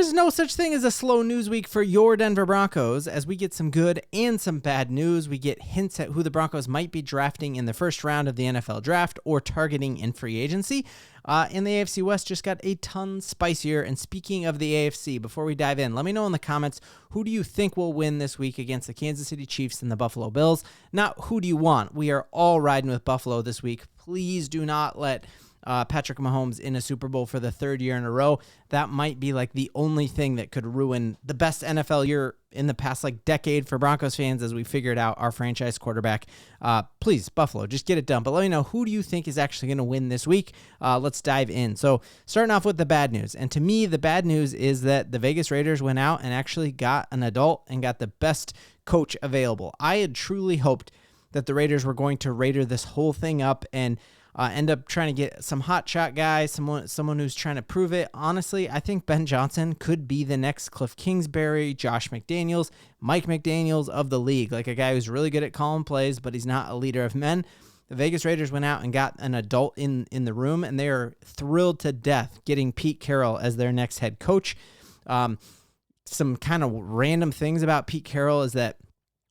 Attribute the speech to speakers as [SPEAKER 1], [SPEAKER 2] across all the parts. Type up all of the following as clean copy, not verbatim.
[SPEAKER 1] is no such thing as a slow news week for your Denver Broncos, as we get some good and some bad news. We get hints at who the Broncos might be drafting in the first round of the NFL draft or targeting in free agency. And the AFC West just got a ton spicier. And speaking of the AFC, before we dive in, let me know in the comments, who do you think will win this week against the Kansas City Chiefs and the Buffalo Bills? Not who do you want. We are all riding with Buffalo this week. Please do not let Patrick Mahomes in a Super Bowl for the third year in a row. That might be like the only thing that could ruin the best NFL year in the past decade for Broncos fans as we figured out our franchise quarterback. Please, Buffalo, just get it done. But let me know, who do you think is actually going to win this week? Let's dive in. So starting off with the bad news. And to me, the bad news is that the Vegas Raiders went out and actually got an adult and got the best coach available. I had truly hoped that the Raiders were going to Raider this whole thing up and end up trying to get some hot shot guy, someone who's trying to prove it. Honestly, I think Ben Johnson could be the next Cliff Kingsbury, Josh McDaniels, Mike McDaniels of the league, like a guy who's really good at calling plays, but he's not a leader of men. The Vegas Raiders went out and got an adult in the room, and they are thrilled to death getting Pete Carroll as their next head coach. Some kind of random things about Pete Carroll is that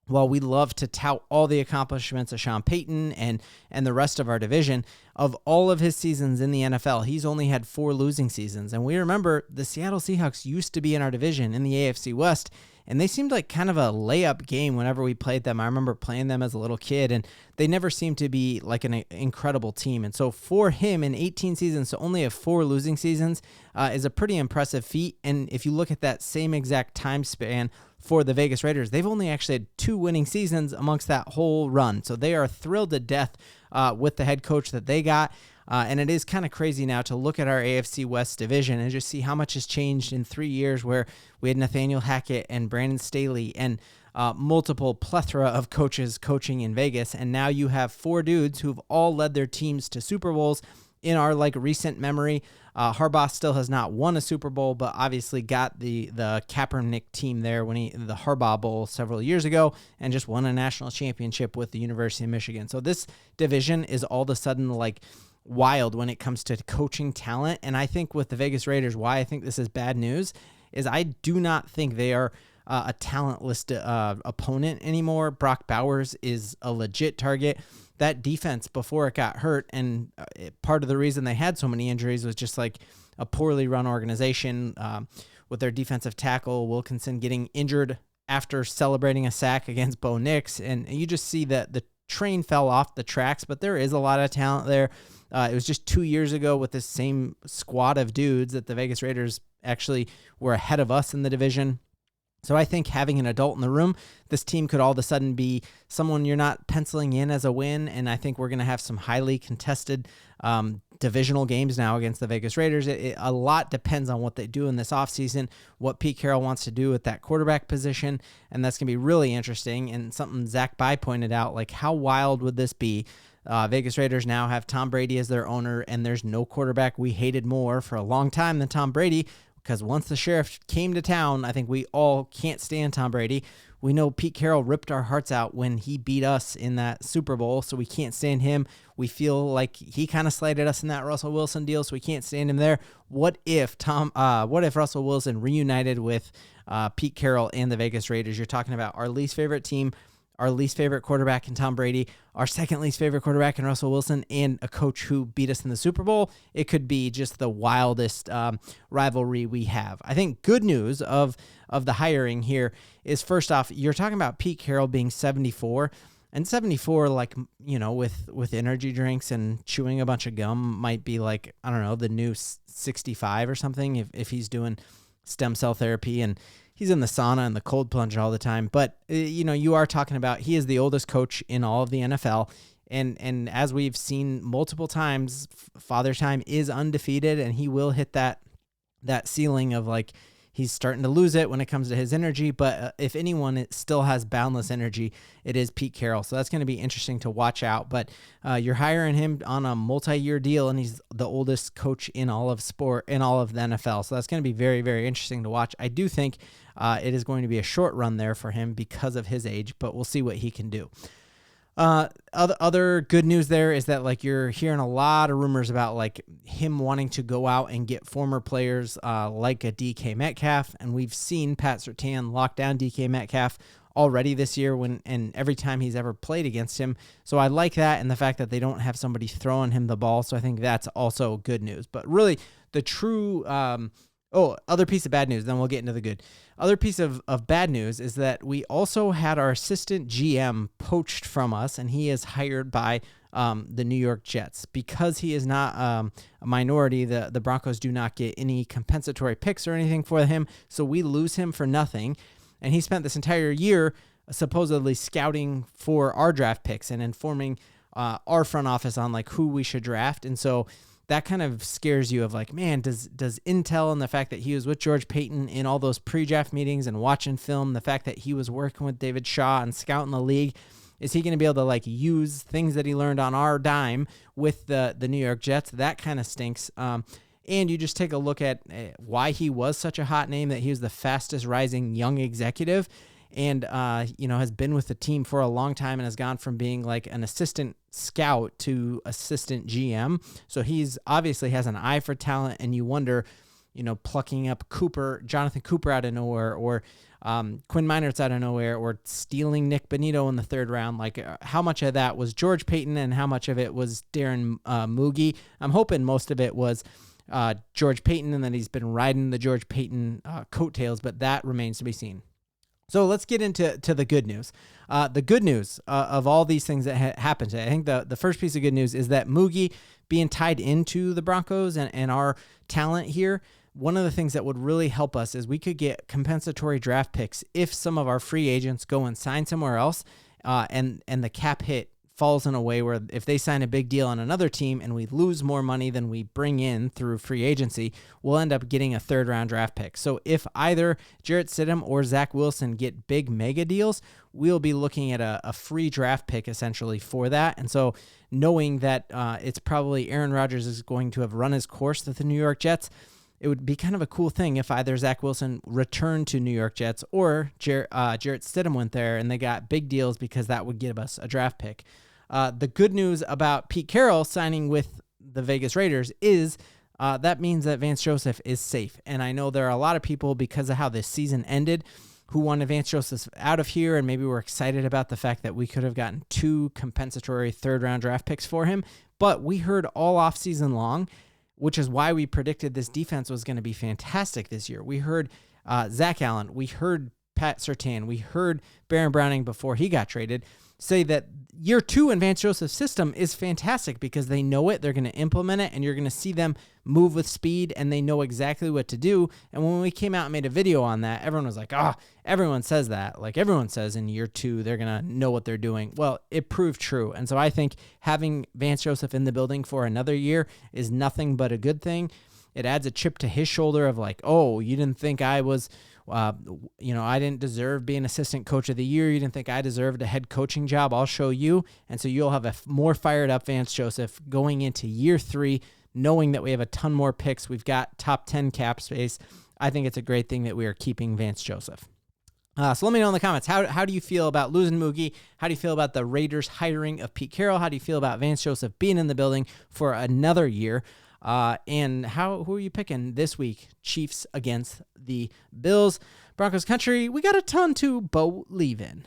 [SPEAKER 1] while we love to tout all the accomplishments of Sean Payton and the rest of our division, of all of his seasons in the NFL, he's only had 4 losing seasons. And we remember the Seattle Seahawks used to be in our division in the AFC West, and they seemed like kind of a layup game whenever we played them. I remember playing them as a little kid, and they never seemed to be like an incredible team. And so for him in 18 seasons to only have 4 losing seasons is a pretty impressive feat. And if you look at that same exact time span for the Vegas Raiders, they've only actually had 2 winning seasons amongst that whole run. So they are thrilled to death with the head coach that they got. And it is kind of crazy now to look at our AFC West division and just see how much has changed in 3 years, where we had Nathaniel Hackett and Brandon Staley and multiple plethora of coaches coaching in Vegas. And now you have 4 dudes who've all led their teams to Super Bowls in our recent memory. Harbaugh still has not won a Super Bowl, but obviously got the Kaepernick team there when the Harbaugh Bowl several years ago, and just won a national championship with the University of Michigan. So this division is all of a sudden wild when it comes to coaching talent. And I think with the Vegas Raiders, why I think this is bad news is I do not think they are a talentless opponent anymore. Brock Bowers is a legit target. That defense before it got hurt, and part of the reason they had so many injuries was just a poorly run organization with their defensive tackle Wilkinson getting injured after celebrating a sack against Bo Nix. And you just see that the train fell off the tracks, but there is a lot of talent there. It was just 2 years ago with this same squad of dudes that the Vegas Raiders actually were ahead of us in the division. So I think having an adult in the room, this team could all of a sudden be someone you're not penciling in as a win. And I think we're going to have some highly contested divisional games now against the Vegas Raiders. A lot depends on what they do in this offseason, what Pete Carroll wants to do at that quarterback position. And that's going to be really interesting. And something Zach Bye pointed out, how wild would this be? Vegas Raiders now have Tom Brady as their owner, and there's no quarterback we hated more for a long time than Tom Brady. Because once the sheriff came to town, I think we all can't stand Tom Brady. We know Pete Carroll ripped our hearts out when he beat us in that Super Bowl, so we can't stand him. We feel like he kind of slighted us in that Russell Wilson deal, so we can't stand him there. What if Russell Wilson reunited with Pete Carroll and the Vegas Raiders? You're talking about our least favorite team, our least favorite quarterback in Tom Brady, our second least favorite quarterback in Russell Wilson, and a coach who beat us in the Super Bowl. It could be just the wildest rivalry we have. I think good news of the hiring here is, first off, you're talking about Pete Carroll being 74, and 74, with energy drinks and chewing a bunch of gum might be the new 65 or something if he's doing stem cell therapy and he's in the sauna and the cold plunge all the time. But, you are talking about, he is the oldest coach in all of the NFL. And as we've seen multiple times, Father Time is undefeated, and he will hit that ceiling of he's starting to lose it when it comes to his energy. But if anyone still has boundless energy, it is Pete Carroll. So that's going to be interesting to watch out. But you're hiring him on a multi-year deal, and he's the oldest coach in all of sport, in all of the NFL. So that's going to be very, very interesting to watch. I do think it is going to be a short run there for him because of his age, but we'll see what he can do. Other good news there is that like you're hearing a lot of rumors about like him wanting to go out and get former players like a DK Metcalf, and we've seen Pat Surtain lock down DK Metcalf already this year and every time he's ever played against him. So I like that, and the fact that they don't have somebody throwing him the ball. So I think that's also good news. But really, the true other piece of bad news, then we'll get into the good. Other piece of bad news is that we also had our assistant GM poached from us, and he is hired by the New York Jets. Because he is not a minority, the Broncos do not get any compensatory picks or anything for him, so we lose him for nothing. And he spent this entire year supposedly scouting for our draft picks and informing our front office on like who we should draft. And so that kind of scares you of like, man, does intel and the fact that he was with George Payton in all those pre-draft meetings and watching film, the fact that he was working with David Shaw and scouting the league, is he going to be able to like use things that he learned on our dime with the New York Jets? That kind of stinks. And you just take a look at why he was such a hot name, that he was the fastest rising young executive and, has been with the team for a long time and has gone from being like an assistant scout to assistant GM. So he's obviously has an eye for talent, and you wonder, plucking up Jonathan Cooper out of nowhere, or Quinn Meinerz out of nowhere, or stealing Nick Bonito in the third round. Like how much of that was George Payton and how much of it was Darren Moogie? I'm hoping most of it was George Payton, and then he's been riding the George Payton coattails, but that remains to be seen. So let's get into the good news. The good news of all these things that happened today, I think the first piece of good news is that Moogie being tied into the Broncos and our talent here, one of the things that would really help us is we could get compensatory draft picks if some of our free agents go and sign somewhere else, and the cap hit falls in a way where if they sign a big deal on another team and we lose more money than we bring in through free agency, we'll end up getting a third-round draft pick. So if either Jarrett Stidham or Zach Wilson get big mega deals, we'll be looking at a free draft pick essentially for that. And so knowing that it's probably Aaron Rodgers is going to have run his course with the New York Jets, it would be kind of a cool thing if either Zach Wilson returned to New York Jets or Jarrett Stidham went there and they got big deals, because that would give us a draft pick. The good news about Pete Carroll signing with the Vegas Raiders is that means that Vance Joseph is safe. And I know there are a lot of people, because of how this season ended, who wanted Vance Joseph out of here, and maybe were excited about the fact that we could have gotten 2 compensatory third-round draft picks for him. But we heard all offseason long, which is why we predicted this defense was going to be fantastic this year. We heard Zach Allen, we heard Pat Surtain, we heard Baron Browning before he got traded, say that year 2 in Vance Joseph's system is fantastic because they know it, they're going to implement it, and you're going to see them move with speed, and they know exactly what to do. And when we came out and made a video on that, everyone was like, everyone says that. Like everyone says in year 2, they're going to know what they're doing. Well, it proved true. And so I think having Vance Joseph in the building for another year is nothing but a good thing. It adds a chip to his shoulder of like, oh, you didn't think I was... I didn't deserve being assistant coach of the year. You didn't think I deserved a head coaching job. I'll show you. And so you'll have a more fired up Vance Joseph going into year 3, knowing that we have a ton more picks. We've got top 10 cap space. I think it's a great thing that we are keeping Vance Joseph. So let me know in the comments, how do you feel about losing Moogie? How do you feel about the Raiders hiring of Pete Carroll? How do you feel about Vance Joseph being in the building for another year? And who are you picking this week? Chiefs against the Bills. Broncos Country, we got a ton to believe in.